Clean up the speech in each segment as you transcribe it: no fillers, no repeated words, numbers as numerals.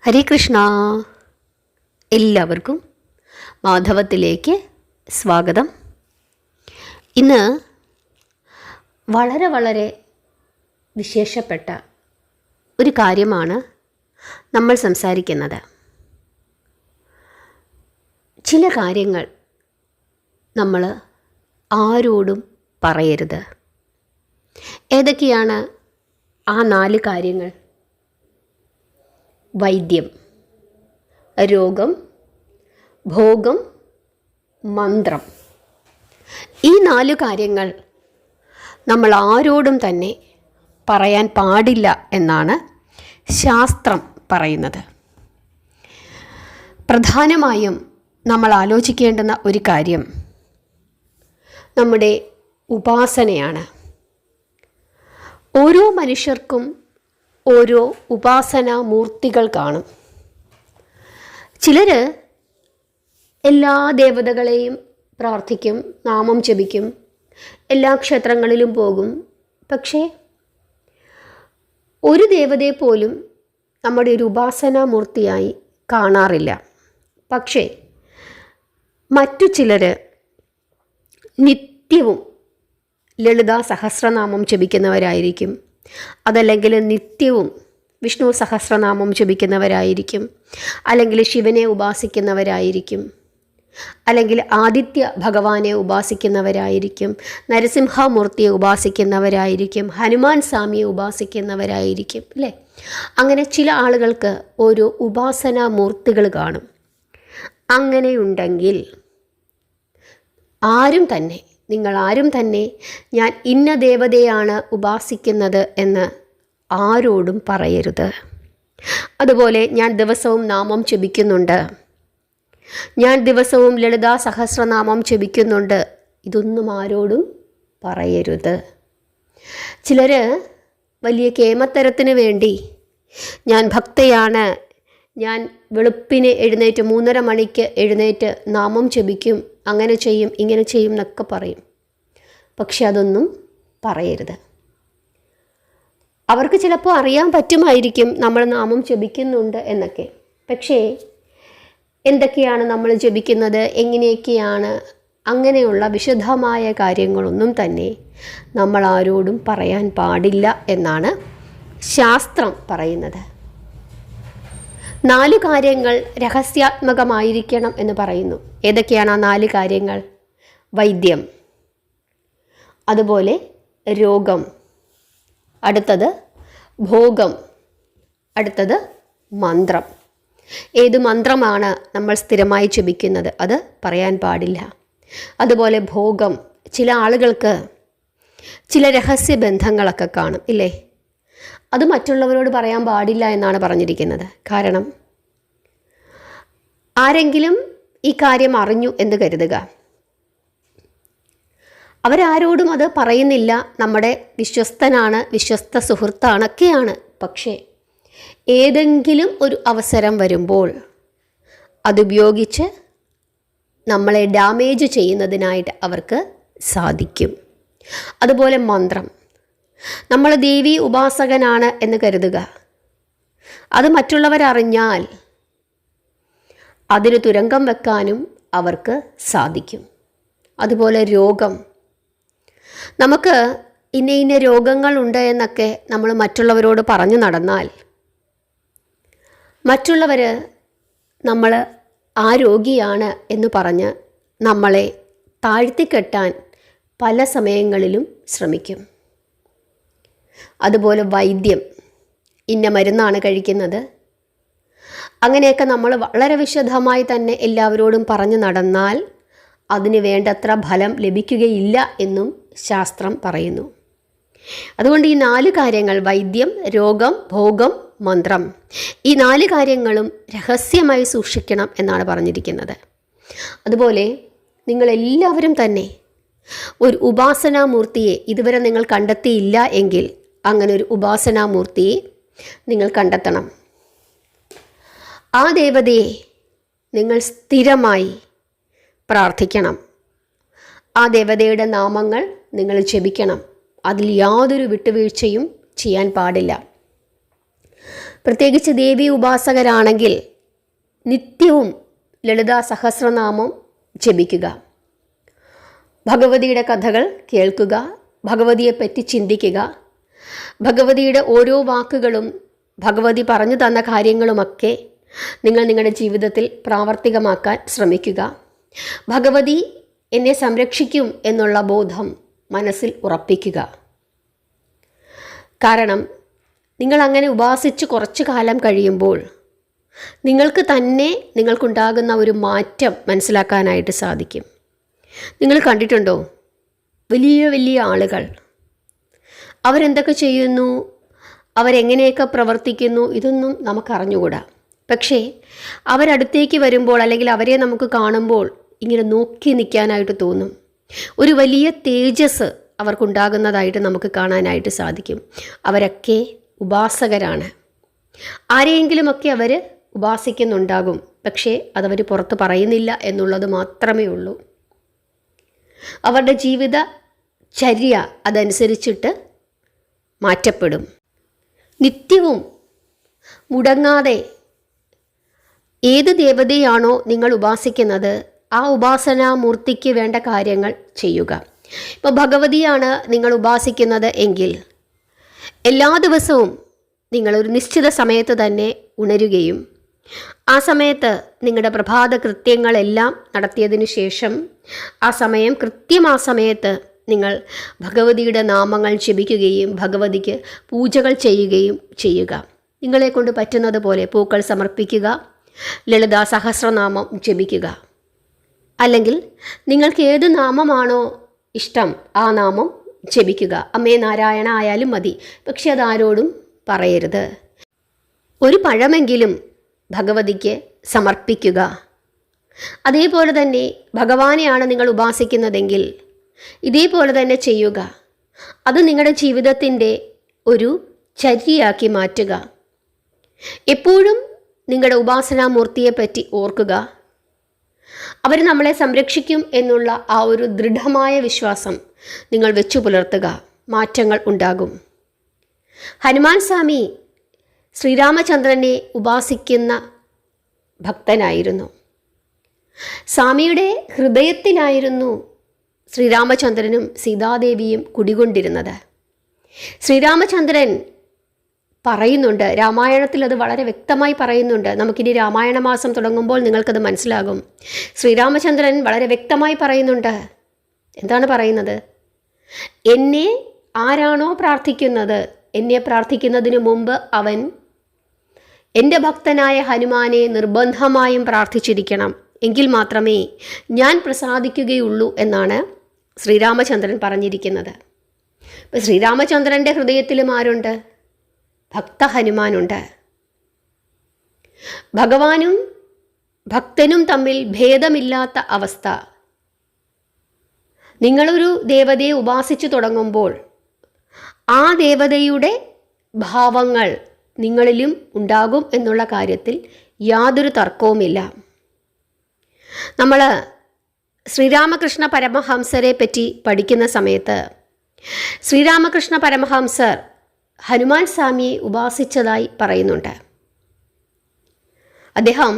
ഹരേ കൃഷ്ണ. എല്ലാവർക്കും മാധവത്തിലേക്ക് സ്വാഗതം. ഇന്ന് വളരെ വിശേഷപ്പെട്ട ഒരു കാര്യമാണ് നമ്മൾ സംസാരിക്കുന്നത്. ചില കാര്യങ്ങൾ നമ്മൾ ആരോടും പറയരുത്. ഏതൊക്കെയാണ് ആ 4 കാര്യങ്ങൾ? വൈദ്യം, രോഗം, ഭോഗം, മന്ത്രം. ഈ 4 കാര്യങ്ങൾ നമ്മൾ ആരോടും തന്നെ പറയാൻ പാടില്ല എന്നാണ് ശാസ്ത്രം പറയുന്നത്. പ്രധാനമായും നമ്മൾ ആലോചിക്കേണ്ടുന്ന ഒരു കാര്യം നമ്മുടെ ഉപാസനയാണ്. ഓരോ മനുഷ്യർക്കും ഓരോ ഉപാസനാ മൂർത്തികൾ കാണും. ചിലർ എല്ലാ ദേവതകളെയും പ്രാർത്ഥിക്കും, നാമം ജപിക്കും, എല്ലാ ക്ഷേത്രങ്ങളിലും പോകും. പക്ഷേ ഒരു ദേവതയെ പോലും നമ്മുടെ ഒരു ഉപാസനാ മൂർത്തിയായി കാണാറില്ല. പക്ഷേ മറ്റു ചിലർ നിത്യവും ലളിതാ സഹസ്രനാമം ജപിക്കുന്നവരായിരിക്കും. അതല്ലെങ്കിൽ നിത്യവും വിഷ്ണു സഹസ്രനാമം ജപിക്കുന്നവരായിരിക്കും, അല്ലെങ്കിൽ ശിവനെ ഉപാസിക്കുന്നവരായിരിക്കും, അല്ലെങ്കിൽ ആദിത്യ ഭഗവാനെ ഉപാസിക്കുന്നവരായിരിക്കും, നരസിംഹമൂർത്തിയെ ഉപാസിക്കുന്നവരായിരിക്കും, ഹനുമാൻ സ്വാമിയെ ഉപാസിക്കുന്നവരായിരിക്കും, അല്ലേ? അങ്ങനെ ചില ആളുകൾക്ക് ഓരോ ഉപാസനാ മൂർത്തികൾ കാണും. അങ്ങനെയുണ്ടെങ്കിൽ നിങ്ങൾ ആരും തന്നെ ഞാൻ ഇന്ന ദേവതയാണ് ഉപാസിക്കുന്നത് എന്ന് ആരോടും പറയരുത്. അതുപോലെ ഞാൻ ദിവസവും നാമം ജപിക്കുന്നുണ്ട്, ഞാൻ ദിവസവും ലളിതാ സഹസ്രനാമം ജപിക്കുന്നുണ്ട്, ഇതൊന്നും ആരോടും പറയരുത്. ചിലർ വലിയ കേമത്തരത്തിന് വേണ്ടി ഞാൻ ഭക്തയാണ്, ഞാൻ വെളുപ്പിന് എഴുന്നേറ്റ് 3:30 മണിക്ക് എഴുന്നേറ്റ് നാമം ജപിക്കും, അങ്ങനെ ചെയ്യും ഇങ്ങനെ ചെയ്യും എന്നൊക്കെ പറയും. പക്ഷെ അതൊന്നും പറയരുത്. അവർക്ക് ചിലപ്പോൾ അറിയാൻ പറ്റുമായിരിക്കും നമ്മൾ നാമം ജപിക്കുന്നുണ്ട് എന്നൊക്കെ. പക്ഷേ എന്തൊക്കെയാണ് നമ്മൾ ജപിക്കുന്നത്, എങ്ങനെയൊക്കെയാണ്, അങ്ങനെയുള്ള വിശദമായ കാര്യങ്ങളൊന്നും തന്നെ നമ്മൾ ആരോടും പറയാൻ പാടില്ല എന്നാണ് ശാസ്ത്രം പറയുന്നത്. 4 കാര്യങ്ങൾ രഹസ്യാത്മകമായിരിക്കണം എന്ന് പറയുന്നു. ഏതൊക്കെയാണ് ആ 4 കാര്യങ്ങൾ? വൈദ്യം, അതുപോലെ രോഗം, അടുത്തത് ഭോഗം, അടുത്തത് മന്ത്രം. ഏത് മന്ത്രമാണ് നമ്മൾ സ്ഥിരമായി ജപിക്കുന്നത് അത് പറയാൻ പാടില്ല. അതുപോലെ ഭോഗം, ചില ആളുകൾക്ക് ചില രഹസ്യ ബന്ധങ്ങളൊക്കെ കാണും, ഇല്ലേ? അത് മറ്റുള്ളവരോട് പറയാൻ പാടില്ല എന്നാണ് പറഞ്ഞിരിക്കുന്നത്. കാരണം ആരെങ്കിലും ഈ കാര്യം അറിഞ്ഞു എന്ന് കരുതുക, അവരാരോടും അത് പറയുന്നില്ല, നമ്മുടെ വിശ്വസ്തനാണ്, വിശ്വസ്ത സുഹൃത്താണ് ഒക്കെയാണ്. പക്ഷേ ഏതെങ്കിലും ഒരു അവസരം വരുമ്പോൾ അതുപയോഗിച്ച് നമ്മളെ ഡാമേജ് ചെയ്യുന്നതിനായിട്ട് അവർക്ക് സാധിക്കും. അതുപോലെ മന്ത്രം, നമ്മൾ ദേവി ഉപാസകനാണ് എന്ന് കരുതുക, അത് മറ്റുള്ളവരറിഞ്ഞാൽ അതിന് തുരങ്കം വെക്കാനും അവർക്ക് സാധിക്കും. അതുപോലെ രോഗം, നമുക്ക് ഇന്ന രോഗങ്ങളുണ്ട് എന്നൊക്കെ നമ്മൾ മറ്റുള്ളവരോട് പറഞ്ഞു നടന്നാൽ മറ്റുള്ളവർ നമ്മൾ ആ രോഗിയാണ് എന്ന് പറഞ്ഞ് നമ്മളെ താഴ്ത്തിക്കെട്ടാൻ പല സമയങ്ങളിലും ശ്രമിക്കും. അതുപോലെ വൈദ്യം, ഇന്ന മരുന്നാണ് കഴിക്കുന്നത്, അങ്ങനെയൊക്കെ നമ്മൾ വളരെ വിശദമായി തന്നെ എല്ലാവരോടും പറഞ്ഞു നടന്നാൽ അതിന് വേണ്ടത്ര ഫലം ലഭിക്കുകയില്ല എന്നും ശാസ്ത്രം പറയുന്നു. അതുകൊണ്ട് ഈ 4 കാര്യങ്ങൾ, വൈദ്യം, രോഗം, ഭോഗം, മന്ത്രം, ഈ 4 കാര്യങ്ങളും രഹസ്യമായി സൂക്ഷിക്കണം എന്നാണ് പറഞ്ഞിരിക്കുന്നത്. അതുപോലെ നിങ്ങളെല്ലാവരും തന്നെ ഒരു ഉപാസനാമൂർത്തിയെ ഇതുവരെ നിങ്ങൾ കണ്ടെത്തിയില്ല എങ്കിൽ അങ്ങനെ ഒരു ഉപാസനാമൂർത്തിയെ നിങ്ങൾ കണ്ടെത്തണം. ആ ദേവതയെ നിങ്ങൾ സ്ഥിരമായി പ്രാർത്ഥിക്കണം. ആ ദേവതയുടെ നാമങ്ങൾ നിങ്ങൾ ജപിക്കണം. അതിൽ യാതൊരു വിട്ടുവീഴ്ചയും ചെയ്യാൻ പാടില്ല. പ്രത്യേകിച്ച് ദേവി ഉപാസകരാണെങ്കിൽ നിത്യവും ലളിതാ സഹസ്രനാമം ജപിക്കുക, ഭഗവതിയുടെ കഥകൾ കേൾക്കുക, ഭഗവതിയെപ്പറ്റി ചിന്തിക്കുക, ഭഗവതിയുടെ ഓരോ വാക്കുകളും ഭഗവതി പറഞ്ഞു തന്ന കാര്യങ്ങളുമൊക്കെ നിങ്ങൾ നിങ്ങളുടെ ജീവിതത്തിൽ പ്രാവർത്തികമാക്കാൻ ശ്രമിക്കുക. ഭഗവതി എന്നെ സംരക്ഷിക്കും എന്നുള്ള ബോധം മനസ്സിൽ ഉറപ്പിക്കുക. കാരണം നിങ്ങൾ അങ്ങനെ ഉപാസിച്ച് കുറച്ചു കാലം കഴിയുമ്പോൾ നിങ്ങൾക്ക് തന്നെ നിങ്ങൾക്കുണ്ടാകുന്ന ഒരു മാറ്റം മനസ്സിലാക്കാനായിട്ട് സാധിക്കും. നിങ്ങൾ കണ്ടിട്ടുണ്ടോ, വലിയ വലിയ ആളുകൾ അവരെന്തൊക്കെ ചെയ്യുന്നു, അവരെങ്ങനെയൊക്കെ പ്രവർത്തിക്കുന്നു, ഇതൊന്നും നമുക്കറിഞ്ഞുകൂടാ. പക്ഷേ അവരടുത്തേക്ക് വരുമ്പോൾ അല്ലെങ്കിൽ അവരെ നമുക്ക് കാണുമ്പോൾ ഇങ്ങനെ നോക്കി നിൽക്കാനായിട്ട് തോന്നും. ഒരു വലിയ തേജസ് അവർക്കുണ്ടാകുന്നതായിട്ട് നമുക്ക് കാണാനായിട്ട് സാധിക്കും. അവരൊക്കെ ഉപാസകരാണ്. ആരെയെങ്കിലുമൊക്കെ അവർ ഉപാസിക്കുന്നുണ്ടാകും, പക്ഷേ അതവർ പുറത്ത് പറയുന്നില്ല എന്നുള്ളത് മാത്രമേ ഉള്ളൂ. അവരുടെ ജീവിത ചര്യ അതനുസരിച്ചിട്ട് മാറ്റപ്പെടും. നിത്യവും മുടങ്ങാതെ ഏത് ദേവതയാണോ നിങ്ങൾ ഉപാസിക്കുന്നത് ആ ഉപാസനാമൂർത്തിക്ക് വേണ്ട കാര്യങ്ങൾ ചെയ്യുക. ഇപ്പോൾ ഭഗവതിയാണ് നിങ്ങൾ ഉപാസിക്കുന്നത് എങ്കിൽ എല്ലാ ദിവസവും നിങ്ങളൊരു നിശ്ചിത സമയത്ത് തന്നെ ഉണരുകയും ആ സമയത്ത് നിങ്ങളുടെ പ്രഭാത കൃത്യങ്ങളെല്ലാം നടത്തിയതിനു ശേഷം ആ സമയം കൃത്യം ആ സമയത്ത് നിങ്ങൾ ഭഗവതിയുടെ നാമങ്ങൾ ജപിക്കുകയും ഭഗവതിക്ക് പൂജകൾ ചെയ്യുകയും ചെയ്യുക. നിങ്ങളെക്കൊണ്ട് പറ്റുന്നത് പോലെ പൂക്കൾ സമർപ്പിക്കുക, ലളിതാ സഹസ്രനാമം ജപിക്കുക. അല്ലെങ്കിൽ നിങ്ങൾക്ക് ഏത് നാമമാണോ ഇഷ്ടം ആ നാമം ജപിക്കുക. അമ്മേ നാരായണ ആയാലും മതി, പക്ഷെ അതാരോടും പറയരുത്. ഒരു പഴമെങ്കിലും ഭഗവതിക്ക് സമർപ്പിക്കുക. അതേപോലെ തന്നെ ഭഗവാനെയാണ് നിങ്ങൾ ഉപാസിക്കുന്നതെങ്കിൽ ഇതേപോലെ തന്നെ ചെയ്യുക. അത് നിങ്ങളുടെ ജീവിതത്തിൻ്റെ ഒരു ചര്യയാക്കി മാറ്റുക. എപ്പോഴും നിങ്ങളുടെ ഉപാസനാമൂർത്തിയെപ്പറ്റി ഓർക്കുക. അവർ നമ്മളെ സംരക്ഷിക്കും എന്നുള്ള ആ ഒരു ദൃഢമായ വിശ്വാസം നിങ്ങൾ വെച്ചു പുലർത്തുക. മാറ്റങ്ങൾ ഉണ്ടാകും. ഹനുമാൻ സ്വാമി ശ്രീരാമചന്ദ്രനെ ഉപാസിക്കുന്ന ഭക്തനായിരുന്നു. സ്വാമിയുടെ ഹൃദയത്തിലായിരുന്നു ശ്രീരാമചന്ദ്രനും സീതാദേവിയും കുടികൊണ്ടിരുന്നത്. ശ്രീരാമചന്ദ്രൻ പറയുന്നുണ്ട്, രാമായണത്തിൽ അത് വളരെ വ്യക്തമായി പറയുന്നുണ്ട്. നമുക്കിനി രാമായണ മാസം തുടങ്ങുമ്പോൾ നിങ്ങൾക്കത് മനസ്സിലാകും. ശ്രീരാമചന്ദ്രൻ വളരെ വ്യക്തമായി പറയുന്നുണ്ട്. എന്താണ് പറയുന്നത്? എന്നെ ആരാണോ പ്രാർത്ഥിക്കുന്നത്, എന്നെ പ്രാർത്ഥിക്കുന്നതിന് മുമ്പ് അവൻ എൻ്റെ ഭക്തനായ ഹനുമാനെ നിർബന്ധമായും പ്രാർത്ഥിച്ചിരിക്കണം, എങ്കിൽ മാത്രമേ ഞാൻ പ്രസാദിക്കുകയുള്ളൂ എന്നാണ് ശ്രീരാമചന്ദ്രൻ പറഞ്ഞിരിക്കുന്നത്. ഇപ്പം ശ്രീരാമചന്ദ്രൻ്റെ ഹൃദയത്തിലും ആരുണ്ട്? ഭക്ത ഹനുമാനുണ്ട്. ഭഗവാനും ഭക്തനും തമ്മിൽ ഭേദമില്ലാത്ത അവസ്ഥ. നിങ്ങളൊരു ദേവതയെ ഉപാസിച്ചു തുടങ്ങുമ്പോൾ ആ ദേവതയുടെ ഭാവങ്ങൾ നിങ്ങളിലും ഉണ്ടാകും എന്നുള്ള കാര്യത്തിൽ യാതൊരു തർക്കവുമില്ല. നമ്മൾ ശ്രീരാമകൃഷ്ണ പരമഹംസരെ പറ്റി പഠിക്കുന്ന സമയത്ത് ശ്രീരാമകൃഷ്ണ പരമഹംസർ ഹനുമാൻ സ്വാമിയെ ഉപാസിച്ചതായി പറയുന്നുണ്ട്. അദ്ദേഹം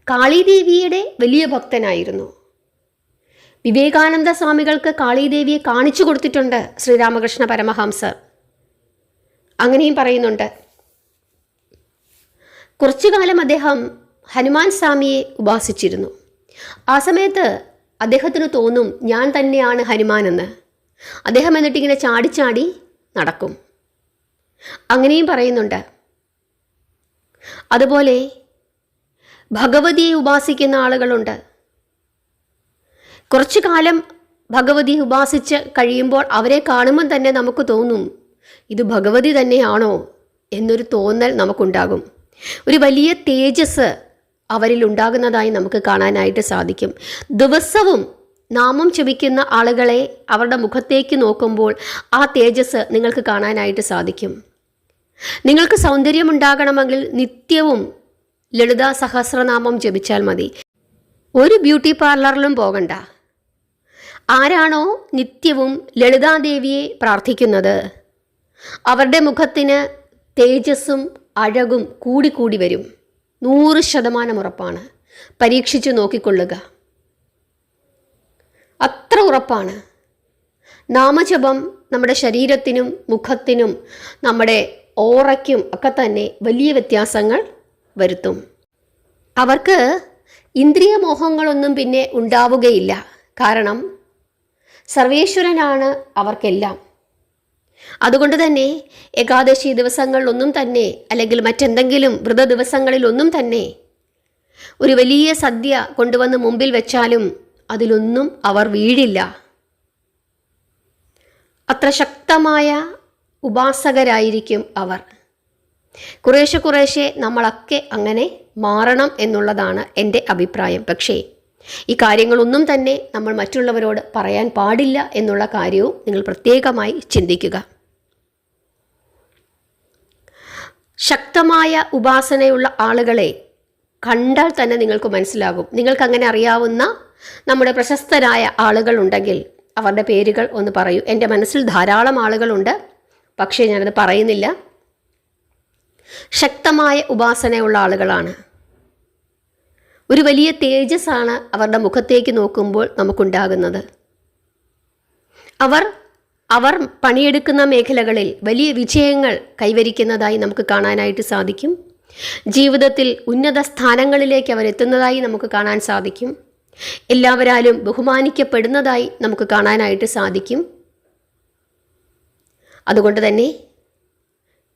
കാളീദേവിയുടെ വലിയ ഭക്തനായിരുന്നു. വിവേകാനന്ദ സ്വാമികൾക്ക് കാളീദേവിയെ കാണിച്ചു കൊടുത്തിട്ടുണ്ട് ശ്രീരാമകൃഷ്ണ പരമഹംസർ. അങ്ങനെയും പറയുന്നുണ്ട്. കുറച്ചു കാലം അദ്ദേഹം ഹനുമാൻ സ്വാമിയെ ഉപാസിച്ചിരുന്നു. ആ സമയത്ത് അദ്ദേഹത്തിന് തോന്നും ഞാൻ തന്നെയാണ് ഹനുമാനെന്ന്. അദ്ദേഹം എന്നിട്ടിങ്ങനെ ചാടിച്ചാടി നടക്കും. അങ്ങനെയും പറയുന്നുണ്ട്. അതുപോലെ ഭഗവതിയെ ഉപാസിക്കുന്ന ആളുകളുണ്ട്. കുറച്ചു കാലം ഭഗവതിയെ ഉപാസിച്ച് കഴിയുമ്പോൾ അവരെ കാണുമ്പോൾ തന്നെ നമുക്ക് തോന്നും ഇത് ഭഗവതി തന്നെയാണോ എന്നൊരു തോന്നൽ നമുക്കുണ്ടാകും. ഒരു വലിയ തേജസ് അവരിൽ ഉണ്ടാകുന്നതായി നമുക്ക് കാണാനായിട്ട് സാധിക്കും. ദിവസവും നാമം ജപിക്കുന്ന ആളുകളെ അവരുടെ മുഖത്തേക്ക് നോക്കുമ്പോൾ ആ തേജസ് നിങ്ങൾക്ക് കാണാനായിട്ട് സാധിക്കും. നിങ്ങൾക്ക് സൗന്ദര്യമുണ്ടാകണമെങ്കിൽ നിത്യവും ലളിതാ സഹസ്രനാമം ജപിച്ചാൽ മതി. ഒരു ബ്യൂട്ടി പാർലറിലും പോകണ്ട. ആരാണോ നിത്യവും ലളിതാദേവിയെ പ്രാർത്ഥിക്കുന്നത് അവരുടെ മുഖത്തിന് തേജസ്സും അഴകും കൂടിക്കൂടി വരും. 100% ഉറപ്പാണ്. പരീക്ഷിച്ചു നോക്കിക്കൊള്ളുക. അത്ര ഉറപ്പാണ്. നാമജപം നമ്മുടെ ശരീരത്തിനും മുഖത്തിനും നമ്മുടെ ഓറയ്ക്കും ഒക്കെ തന്നെ വലിയ വ്യത്യാസങ്ങൾ വരുത്തും. അവർക്ക് ഇന്ദ്രിയ മോഹങ്ങളൊന്നും പിന്നെ ഉണ്ടാവുകയില്ല. കാരണം സർവേശ്വരനാണ് അവർക്കെല്ലാം. അതുകൊണ്ട് തന്നെ ഏകാദശി ദിവസങ്ങളിലൊന്നും തന്നെ, അല്ലെങ്കിൽ മറ്റെന്തെങ്കിലും വ്രത ദിവസങ്ങളിലൊന്നും തന്നെ ഒരു വലിയ സദ്യ കൊണ്ടുവന്ന് മുമ്പിൽ വെച്ചാലും അതിലൊന്നും അവർ വീഴില്ല. അത്ര ശക്തമായ ഉപാസകരായിരിക്കും അവർ. കുറേശ്ശെ നമ്മളൊക്കെ അങ്ങനെ മാറണം എന്നുള്ളതാണ് എൻ്റെ അഭിപ്രായം. പക്ഷേ ഈ കാര്യങ്ങളൊന്നും തന്നെ നമ്മൾ മറ്റുള്ളവരോട് പറയാൻ പാടില്ല എന്നുള്ള കാര്യവും നിങ്ങൾ പ്രത്യേകമായി ചിന്തിക്കുക. ശക്തമായ ഉപാസനയുള്ള ആളുകളെ കണ്ടാൽ തന്നെ നിങ്ങൾക്ക് മനസ്സിലാകും. നിങ്ങൾക്കങ്ങനെ അറിയാവുന്ന നമ്മുടെ പ്രശസ്തരായ ആളുകളുണ്ടെങ്കിൽ അവരുടെ പേരുകൾ ഒന്ന് പറയൂ. എൻ്റെ മനസ്സിൽ ധാരാളം ആളുകളുണ്ട്, പക്ഷേ ഞാനത് പറയുന്നില്ല. ശക്തമായ ഉപാസനയുള്ള ആളുകളാണ്. ഒരു വലിയ തേജസ്സാണ് അവരുടെ മുഖത്തേക്ക് നോക്കുമ്പോൾ നമുക്കുണ്ടാകുന്നത്. അവർ പണിയെടുക്കുന്ന മേഖലകളിൽ വലിയ വിജയങ്ങൾ കൈവരിക്കുന്നതായി നമുക്ക് കാണാനായിട്ട് സാധിക്കും. ജീവിതത്തിൽ ഉന്നത സ്ഥാനങ്ങളിലേക്ക് അവരെത്തുന്നതായി നമുക്ക് കാണാൻ സാധിക്കും. എല്ലാവരാലും ബഹുമാനിക്കപ്പെടുന്നതായി നമുക്ക് കാണാനായിട്ട് സാധിക്കും. അതുകൊണ്ട് തന്നെ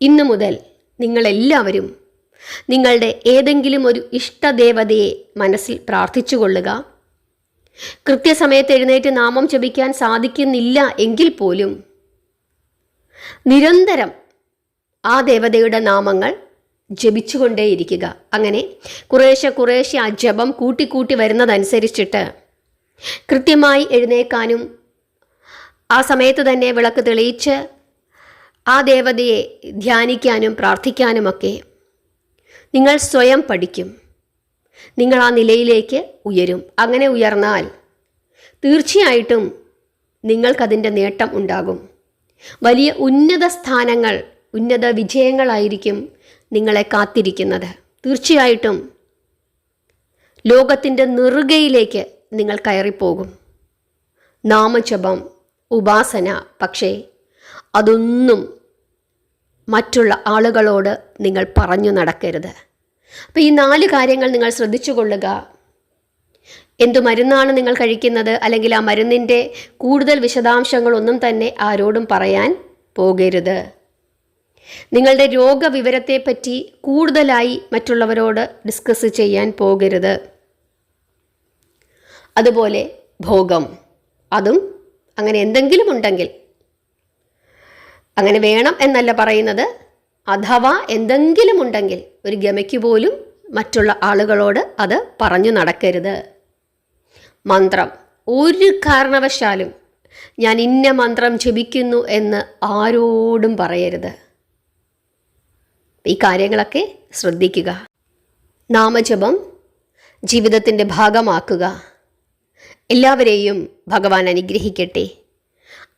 ഇന്നു മുതൽ നിങ്ങളെല്ലാവരും നിങ്ങളുടെ ഏതെങ്കിലും ഒരു ഇഷ്ടദേവതയെ മനസ്സിൽ പ്രാർത്ഥിച്ചുകൊള്ളുക. കൃത്യസമയത്ത് എഴുന്നേറ്റ് നാമം ജപിക്കാൻ സാധിക്കുന്നില്ല എങ്കിൽ പോലും നിരന്തരം ആ ദേവതയുടെ നാമങ്ങൾ ജപിച്ചുകൊണ്ടേയിരിക്കുക. അങ്ങനെ കുറേശ്ശെ ആ ജപം കൂട്ടിക്കൂട്ടി വരുന്നതനുസരിച്ചിട്ട് കൃത്യമായി എഴുന്നേക്കാനും ആ സമയത്ത് തന്നെ വിളക്ക് തെളിയിച്ച് ആ ദേവതയെ ധ്യാനിക്കാനും പ്രാർത്ഥിക്കാനുമൊക്കെ നിങ്ങൾ സ്വയം പഠിക്കും. നിങ്ങൾ ആ നിലയിലേക്ക് ഉയരും. അങ്ങനെ ഉയർന്നാൽ തീർച്ചയായിട്ടും നിങ്ങൾക്കതിൻ്റെ നേട്ടം ഉണ്ടാകും. വലിയ ഉന്നത സ്ഥാനങ്ങൾ, ഉന്നത വിജയങ്ങളായിരിക്കും നിങ്ങളെ കാത്തിരിക്കുന്നത്. തീർച്ചയായിട്ടും ലോകത്തിൻ്റെ നെറുകയിലേക്ക് നിങ്ങൾ കയറിപ്പോകും. നാമജപം, ഉപാസന, പക്ഷേ അതൊന്നും മറ്റുള്ള ആളുകളോട് നിങ്ങൾ പറഞ്ഞു നടക്കരുത്. അപ്പോൾ ഈ 4 കാര്യങ്ങൾ നിങ്ങൾ ശ്രദ്ധിച്ചു കൊള്ളുക. എന്തു മരുന്നാണ് നിങ്ങൾ കഴിക്കുന്നത്, അല്ലെങ്കിൽ ആ മരുന്നിൻ്റെ കൂടുതൽ വിശദാംശങ്ങളൊന്നും തന്നെ ആരോടും പറയാൻ പോകരുത്. നിങ്ങളുടെ രോഗവിവരത്തെപ്പറ്റി കൂടുതലായി മറ്റുള്ളവരോട് ഡിസ്കസ് ചെയ്യാൻ പോകരുത്. അതുപോലെ ഭോഗം, അതും അങ്ങനെ എന്തെങ്കിലും ഉണ്ടെങ്കിൽ, അങ്ങനെ വേണം എന്നല്ല പറയുന്നത്, അഥവാ എന്തെങ്കിലും ഉണ്ടെങ്കിൽ ഒരു ഗമയ്ക്ക് പോലും മറ്റുള്ള ആളുകളോട് അത് പറഞ്ഞു നടക്കരുത്. മന്ത്രം, ഒരു കാരണവശാലും ഞാൻ ഇന്ന മന്ത്രം ജപിക്കുന്നു എന്ന് ആരോടും പറയരുത്. ഈ കാര്യങ്ങളൊക്കെ ശ്രദ്ധിക്കുക. നാമജപം ജീവിതത്തിൻ്റെ ഭാഗമാക്കുക. എല്ലാവരെയും ഭഗവാൻ അനുഗ്രഹിക്കട്ടെ.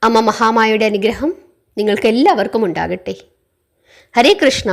അമ്മ മഹാമായയുടെ അനുഗ്രഹം നിങ്ങൾക്കെല്ലാവർക്കും ഉണ്ടാകട്ടെ. ഹരേ കൃഷ്ണ.